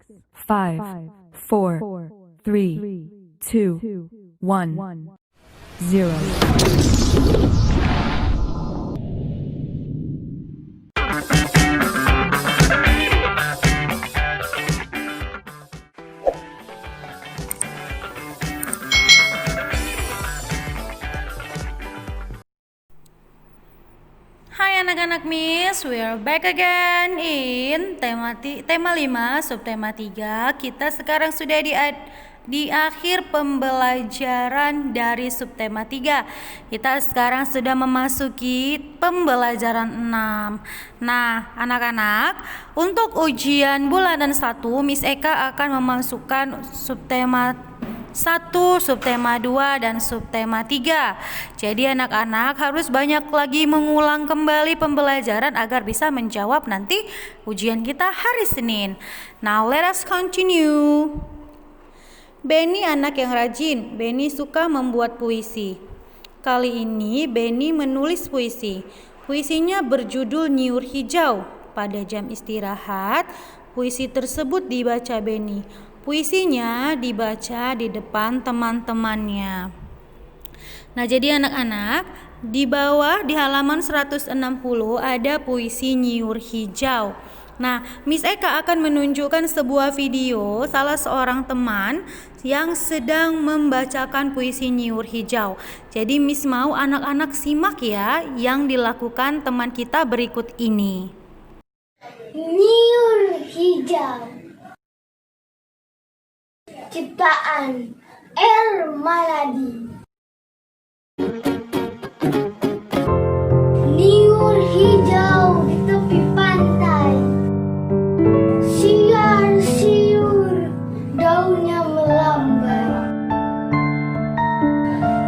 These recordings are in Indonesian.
5, 4, 3, 2, 1, 0. Hai anak-anak Miss, we are back again in tema 5, subtema 3. Kita sekarang sudah di akhir pembelajaran dari subtema 3. Kita sekarang sudah memasuki pembelajaran 6. Nah, anak-anak, untuk ujian bulanan 1, Miss Eka akan memasukkan subtema 1, subtema 2, dan subtema 3. Jadi anak-anak harus banyak lagi mengulang kembali pembelajaran agar bisa menjawab nanti ujian kita hari Senin. Now let us continue. Benny anak yang rajin. Benny suka membuat puisi. Kali ini Benny menulis puisi. Puisinya berjudul Nyiur Hijau. Pada jam istirahat, puisi tersebut dibaca Benny. Puisinya dibaca di depan teman-temannya. Nah, jadi anak-anak, di bawah di halaman 160 ada puisi Nyiur Hijau. Nah, Miss Eka akan menunjukkan sebuah video salah seorang teman yang sedang membacakan puisi Nyiur Hijau. Jadi Miss mau anak-anak simak ya yang dilakukan teman kita berikut ini. Nyiur Hijau, ciptaan El Maladi. Nyiur hijau di tepi pantai, siar-siur daunnya melambai,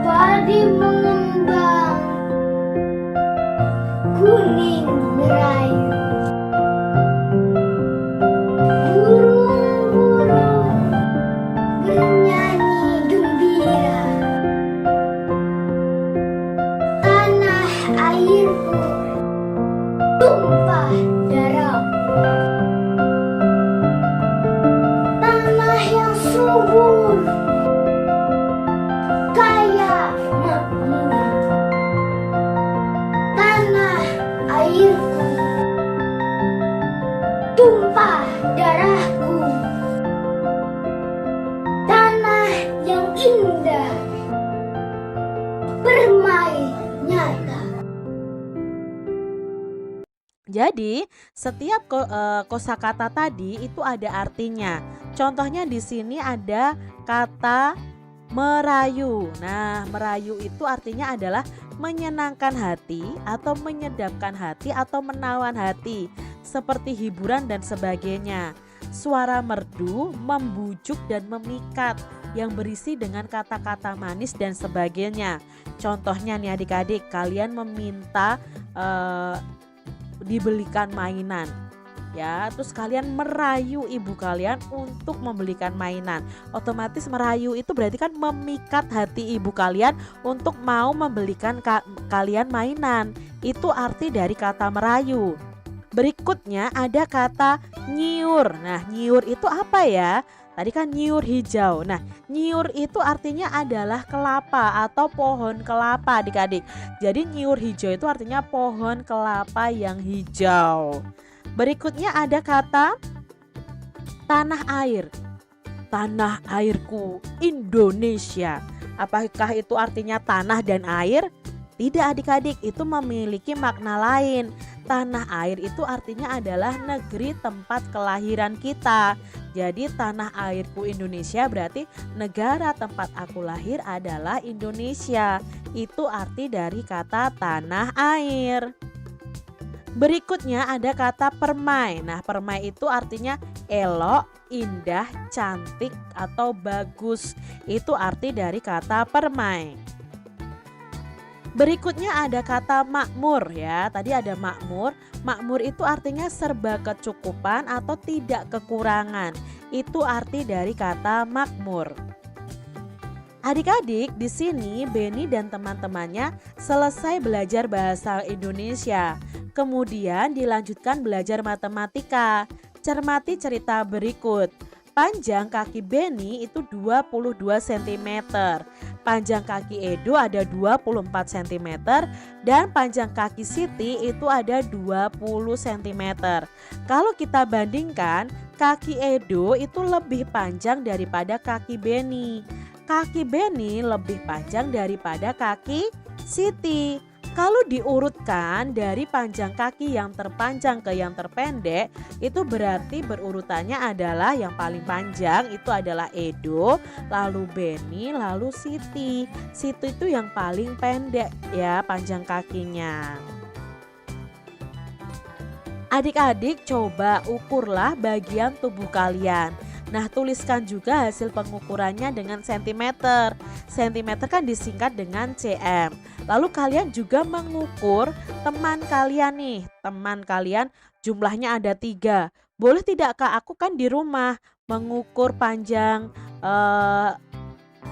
padi mengembang, kuning merayu, burung-burung bernyanyi gembira. Tanah airku tumpah darahku, tanah yang subur, kaya makmur. Tanah airku tumpah darahku, tanah yang indah, permai nyata. Jadi, setiap kosakata tadi itu ada artinya. Contohnya di sini ada kata merayu. Nah, merayu itu artinya adalah menyenangkan hati atau menyedapkan hati atau menawan hati, seperti hiburan dan sebagainya. Suara merdu, membujuk dan memikat yang berisi dengan kata-kata manis dan sebagainya. Contohnya nih adik-adik, kalian meminta dibelikan mainan ya, terus kalian merayu ibu kalian untuk membelikan mainan. Otomatis merayu itu berarti kan memikat hati ibu kalian untuk mau membelikan kalian mainan. Itu arti dari kata merayu. Berikutnya ada kata nyiur. Nah, nyiur itu apa ya? Tadi kan nyiur hijau. Nah, nyiur itu artinya adalah kelapa atau pohon kelapa adik-adik. Jadi nyiur hijau itu artinya pohon kelapa yang hijau. Berikutnya ada kata tanah air. Tanah airku Indonesia. Apakah itu artinya tanah dan air? Tidak adik-adik, itu memiliki makna lain. Tanah air itu artinya adalah negeri tempat kelahiran kita. Jadi tanah airku Indonesia berarti negara tempat aku lahir adalah Indonesia. Itu arti dari kata tanah air. Berikutnya ada kata permai. Nah, permai itu artinya elok, indah, cantik atau bagus. Itu arti dari kata permai. Berikutnya ada kata makmur ya. Tadi ada makmur. Makmur itu artinya serba kecukupan atau tidak kekurangan. Itu arti dari kata makmur. Adik-adik, di sini Benny dan teman-temannya selesai belajar bahasa Indonesia. Kemudian dilanjutkan belajar matematika. Cermati cerita berikut. Panjang kaki Beni itu 22 cm. Panjang kaki Edo ada 24 cm dan panjang kaki Siti itu ada 20 cm. Kalau kita bandingkan, kaki Edo itu lebih panjang daripada kaki Beni. Kaki Beni lebih panjang daripada kaki Siti. Kalau diurutkan dari panjang kaki yang terpanjang ke yang terpendek, itu berarti berurutannya adalah yang paling panjang itu adalah Edo, lalu Beni, lalu Siti. Siti itu yang paling pendek ya panjang kakinya. Adik-adik coba ukurlah bagian tubuh kalian. Nah, tuliskan juga hasil pengukurannya dengan sentimeter. Sentimeter kan disingkat dengan cm. Lalu kalian juga mengukur teman kalian nih. Teman kalian jumlahnya ada 3. Boleh tidak Kak? Aku kan di rumah mengukur panjang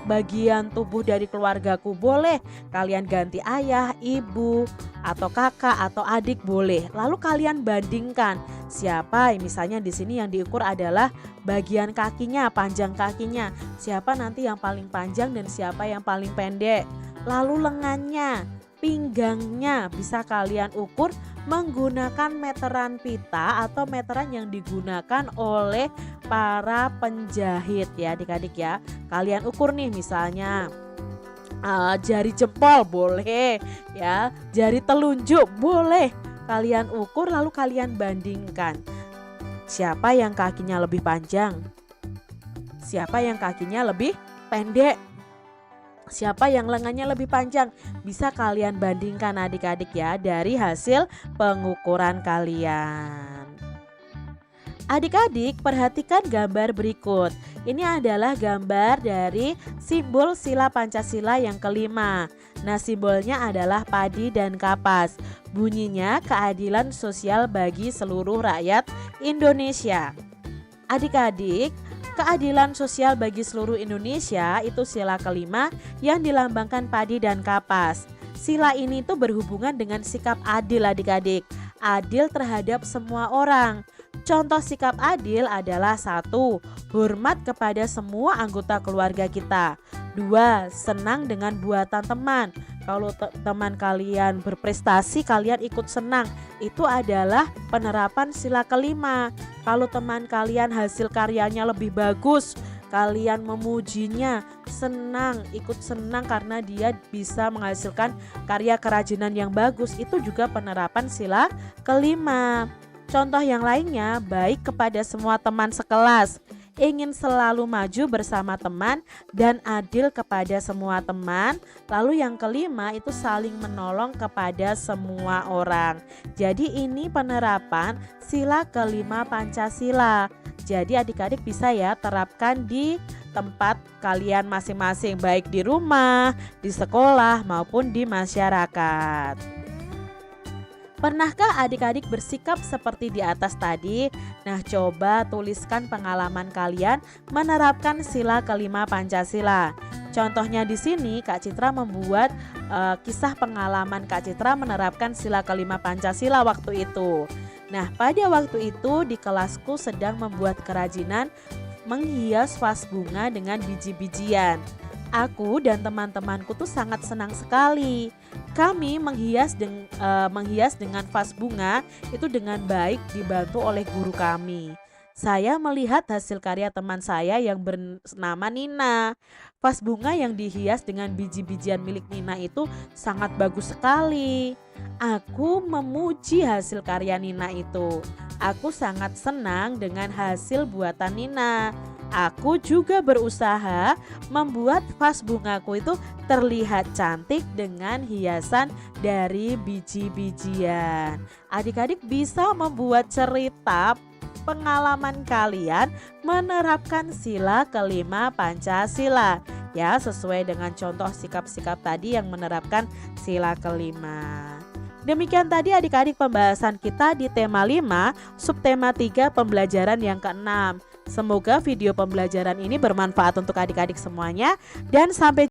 bagian tubuh dari keluargaku. Boleh kalian ganti ayah, ibu, atau kakak atau adik boleh. Lalu kalian bandingkan siapa misalnya di sini yang diukur adalah bagian kakinya, panjang kakinya. Siapa nanti yang paling panjang dan siapa yang paling pendek. Lalu lengannya, pinggangnya bisa kalian ukur menggunakan meteran pita atau meteran yang digunakan oleh para penjahit ya adik-adik ya. Kalian ukur nih misalnya jari jempol boleh ya, jari telunjuk boleh. Kalian ukur lalu kalian bandingkan siapa yang kakinya lebih panjang, siapa yang kakinya lebih pendek, siapa yang lengannya lebih panjang. Bisa kalian bandingkan adik-adik ya dari hasil pengukuran kalian. Adik-adik perhatikan gambar berikut. Ini adalah gambar dari simbol sila Pancasila yang kelima. Nah, simbolnya adalah padi dan kapas. Bunyinya keadilan sosial bagi seluruh rakyat Indonesia. Adik-adik, keadilan sosial bagi seluruh Indonesia itu sila kelima yang dilambangkan padi dan kapas. Sila ini tuh berhubungan dengan sikap adil adik-adik. Adil terhadap semua orang. Contoh sikap adil adalah 1. Hormat kepada semua anggota keluarga kita. 2. Senang dengan buatan teman. Kalau teman kalian berprestasi, kalian ikut senang. Itu adalah penerapan sila kelima. Kalau teman kalian hasil karyanya lebih bagus, kalian memujinya, senang, ikut senang karena dia bisa menghasilkan karya kerajinan yang bagus. Itu juga penerapan sila kelima. Contoh yang lainnya, baik kepada semua teman sekelas, ingin selalu maju bersama teman dan adil kepada semua teman. Lalu yang kelima itu saling menolong kepada semua orang. Jadi ini penerapan sila kelima Pancasila. Jadi adik-adik bisa ya terapkan di tempat kalian masing-masing, baik di rumah, di sekolah maupun di masyarakat. Pernahkah adik-adik bersikap seperti di atas tadi? Nah, coba tuliskan pengalaman kalian menerapkan sila kelima Pancasila. Contohnya di sini Kak Citra membuat kisah pengalaman Kak Citra menerapkan sila kelima Pancasila waktu itu. Nah, pada waktu itu di kelasku sedang membuat kerajinan menghias vas bunga dengan biji-bijian. Aku dan teman-temanku tuh sangat senang sekali. Kami menghias dengan vas bunga itu dengan baik dibantu oleh guru kami. Saya melihat hasil karya teman saya yang bernama Nina. Vas bunga yang dihias dengan biji-bijian milik Nina itu sangat bagus sekali. Aku memuji hasil karya Nina itu. Aku sangat senang dengan hasil buatan Nina. Aku juga berusaha membuat vas bungaku itu terlihat cantik dengan hiasan dari biji-bijian. Adik-adik bisa membuat cerita pengalaman kalian menerapkan sila kelima Pancasila. Ya, sesuai dengan contoh sikap-sikap tadi yang menerapkan sila kelima. Demikian tadi adik-adik pembahasan kita di tema 5, subtema 3 pembelajaran yang ke-6. Semoga video pembelajaran ini bermanfaat untuk adik-adik semuanya dan sampai